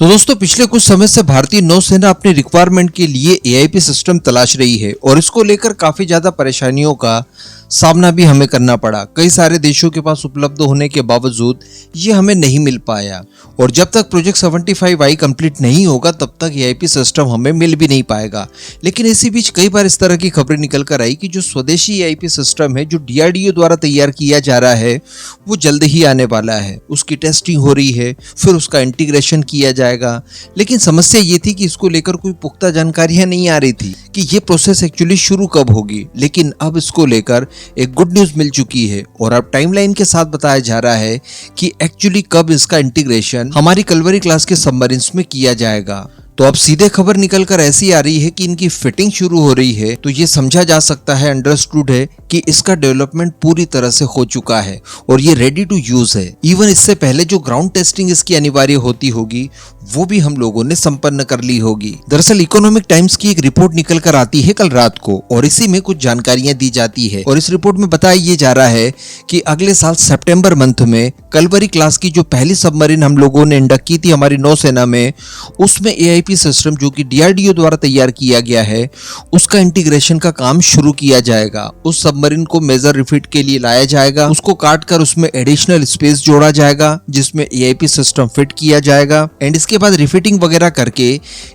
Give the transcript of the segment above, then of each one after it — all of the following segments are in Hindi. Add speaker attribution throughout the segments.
Speaker 1: तो दोस्तों पिछले कुछ समय से भारतीय नौसेना अपनी रिक्वायरमेंट के लिए एआईपी सिस्टम तलाश रही है और इसको लेकर काफी ज्यादा परेशानियों का सामना भी हमें करना पड़ा। कई सारे देशों के पास उपलब्ध होने के बावजूद ये हमें नहीं मिल पाया और जब तक प्रोजेक्ट 75I कंप्लीट नहीं होगा तब तक एआईपी सिस्टम हमें मिल भी नहीं पाएगा। लेकिन इसी बीच कई बार इस तरह की खबरें निकल कर आई कि जो स्वदेशी एआईपी सिस्टम है जो डीआरडीओ द्वारा तैयार किया जा रहा है वो जल्द ही आने वाला है। उसकी टेस्टिंग हो रही है, फिर उसका इंटीग्रेशन किया जाएगा। लेकिन समस्या ये थी कि इसको लेकर कोई पुख्ता जानकारियां नहीं आ रही थी कि ये प्रोसेस एक्चुअली शुरू कब होगी। लेकिन अब इसको लेकर एक गुड न्यूज मिल चुकी है और अब टाइमलाइन के साथ बताया जा रहा है कि एक्चुअली कब इसका इंटीग्रेशन हमारी कल्वरी क्लास के सबमरीन्स में किया जाएगा। तो अब सीधे खबर निकल कर ऐसी आ रही है कि इनकी फिटिंग शुरू हो रही है, तो ये समझा जा सकता है, अंडरस्टूड है कि इसका डेवलपमेंट पूरी तरह से हो चुका है और ये रेडी टू यूज है। इवन इससे पहले जो ग्राउंड टेस्टिंग इसकी अनिवार्य होती होगी वो भी हम लोगों ने संपन्न कर ली होगी। दरअसल इकोनॉमिक टाइम्स की एक रिपोर्ट निकल कर आती है कल रात को और इसी में कुछ जानकारियां दी जाती है और इस रिपोर्ट में बताया ये जा रहा है कि अगले साल सितंबर मंथ में कल्वरी क्लास की जो पहली सबमरीन हम लोगों ने इंडक्ट की थी हमारी नौसेना में, उसमें एआईपी सिस्टम जो कि डीआरडीओ द्वारा तैयार किया गया है उसका इंटीग्रेशन का काम शुरू किया जाएगा। उस सबमरीन को मेजर रिफिट के लिए लाया जाएगा, उसको काट कर उसमें एडिशनल स्पेस जोड़ा जाएगा जिसमें एआईपी सिस्टम फिट किया जाएगा एंड इसके बाद रिफिटिंग वगैरह करके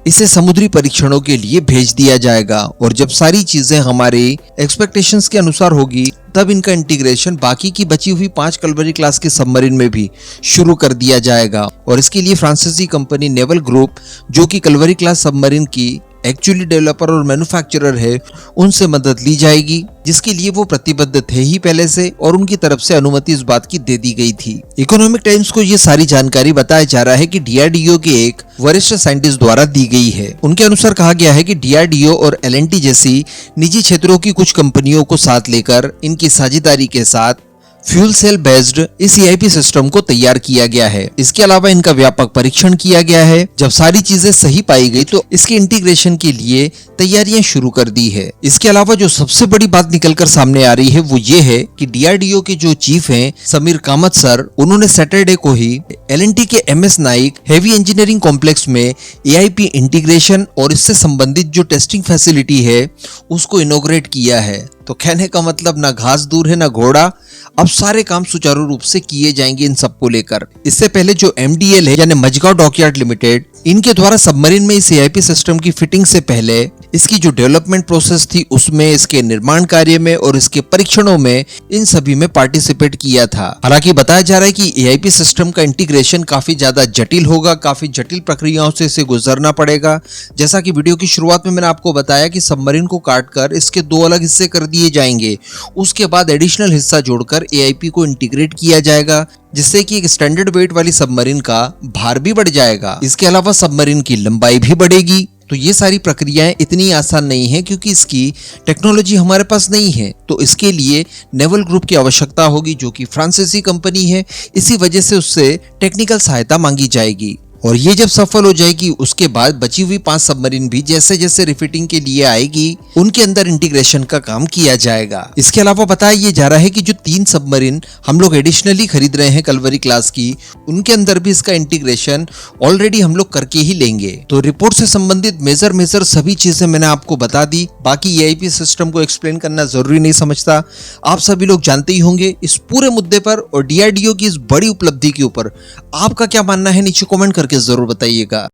Speaker 1: इसे समुद्री परीक्षणों के लिए भेज दिया जाएगा। और जब सारी चीजें हमारे एक्सपेक्टेशंस के अनुसार होगी तब इनका इंटीग्रेशन बाकी की बची हुई 5 कल्वरी क्लास के सबमरीन में भी शुरू कर दिया जाएगा। और इसके लिए फ्रांसीसी कंपनी नेवल ग्रुप जो कि कल्वरी क्लास सबमरीन की एक्चुअली डेवलपर और मैन्युफैक्चरर है उनसे मदद ली जाएगी, जिसके लिए वो प्रतिबद्ध थे ही पहले से और उनकी तरफ से अनुमति इस बात की दे दी गई थी। इकोनॉमिक टाइम्स को ये सारी जानकारी बताया जा रहा है कि डीआरडीओ के एक वरिष्ठ साइंटिस्ट द्वारा दी गई है। उनके अनुसार कहा गया है कि डीआरडीओ और एलएनटी जैसी निजी क्षेत्रों की कुछ कंपनियों को साथ लेकर इनकी साझेदारी के साथ फ्यूल सेल बेस्ड इस एआईपी सिस्टम को तैयार किया गया है। इसके अलावा इनका व्यापक परीक्षण किया गया है। जब सारी चीजें सही पाई गई तो इसके इंटीग्रेशन के लिए तैयारियां शुरू कर दी है। इसके अलावा जो सबसे बड़ी बात निकलकर सामने आ रही है वो ये है कि डीआरडीओ के जो चीफ हैं समीर कामत सर, उन्होंने सैटरडे को ही एलएनटी के MS Naik heavy engineering complex में एआईपी इंटीग्रेशन और इससे संबंधित जो टेस्टिंग फैसिलिटी है उसको इनॉग्रेट किया है। तो कहने का मतलब ना घास दूर है ना घोड़ा, अब सारे काम सुचारू रूप से किए जाएंगे इन सबको लेकर। इससे पहले जो एमडीएल है यानी मझगांव डॉकयार्ड लिमिटेड, इनके द्वारा सबमरीन में इस एआईपी सिस्टम की फिटिंग से पहले इसकी जो डेवलपमेंट प्रोसेस थी उसमें, इसके निर्माण कार्य में और इसके परीक्षणों में इन सभी में पार्टिसिपेट किया था। हालांकि बताया जा रहा है कि एआईपी सिस्टम का इंटीग्रेशन काफी ज्यादा जटिल होगा, काफी जटिल प्रक्रियाओं से इसे गुजरना पड़ेगा। जैसा कि वीडियो की शुरुआत में मैंने आपको बताया कि सबमरीन को काटकर इसके 2 अलग हिस्से कर दिए जाएंगे, उसके बाद एडिशनल हिस्सा जोड़कर एआईपी को इंटीग्रेट किया जाएगा, जिससे कि एक स्टैंडर्ड वेट वाली सबमरीन का भार भी बढ़ जाएगा। इसके अलावा सबमरीन की लंबाई भी बढ़ेगी। तो ये सारी प्रक्रियाएं इतनी आसान नहीं है क्योंकि इसकी टेक्नोलॉजी हमारे पास नहीं है, तो इसके लिए नेवल ग्रुप की आवश्यकता होगी जो कि फ्रांसीसी कंपनी है। इसी वजह से उससे टेक्निकल सहायता मांगी जाएगी और ये जब सफल हो जाएगी उसके बाद बची हुई 5 सबमरीन भी जैसे जैसे रिफिटिंग के लिए आएगी उनके अंदर इंटीग्रेशन का काम किया जाएगा। इसके अलावा बताया ये जा रहा है कि जो 3 सबमरीन हम लोग एडिशनली खरीद रहे हैं कल्वरी क्लास की, उनके अंदर भी इसका इंटीग्रेशन ऑलरेडी हम लोग करके ही लेंगे। तो रिपोर्ट से संबंधित मेजर सभी चीजें मैंने आपको बता दी। बाकी एआईपी सिस्टम को एक्सप्लेन करना जरूरी नहीं समझता, आप सभी लोग जानते ही होंगे इस पूरे मुद्दे पर और डीआरडीओ की इस बड़ी उपलब्धि के ऊपर आपका क्या मानना है नीचे कमेंट करके जरूर बताइएगा।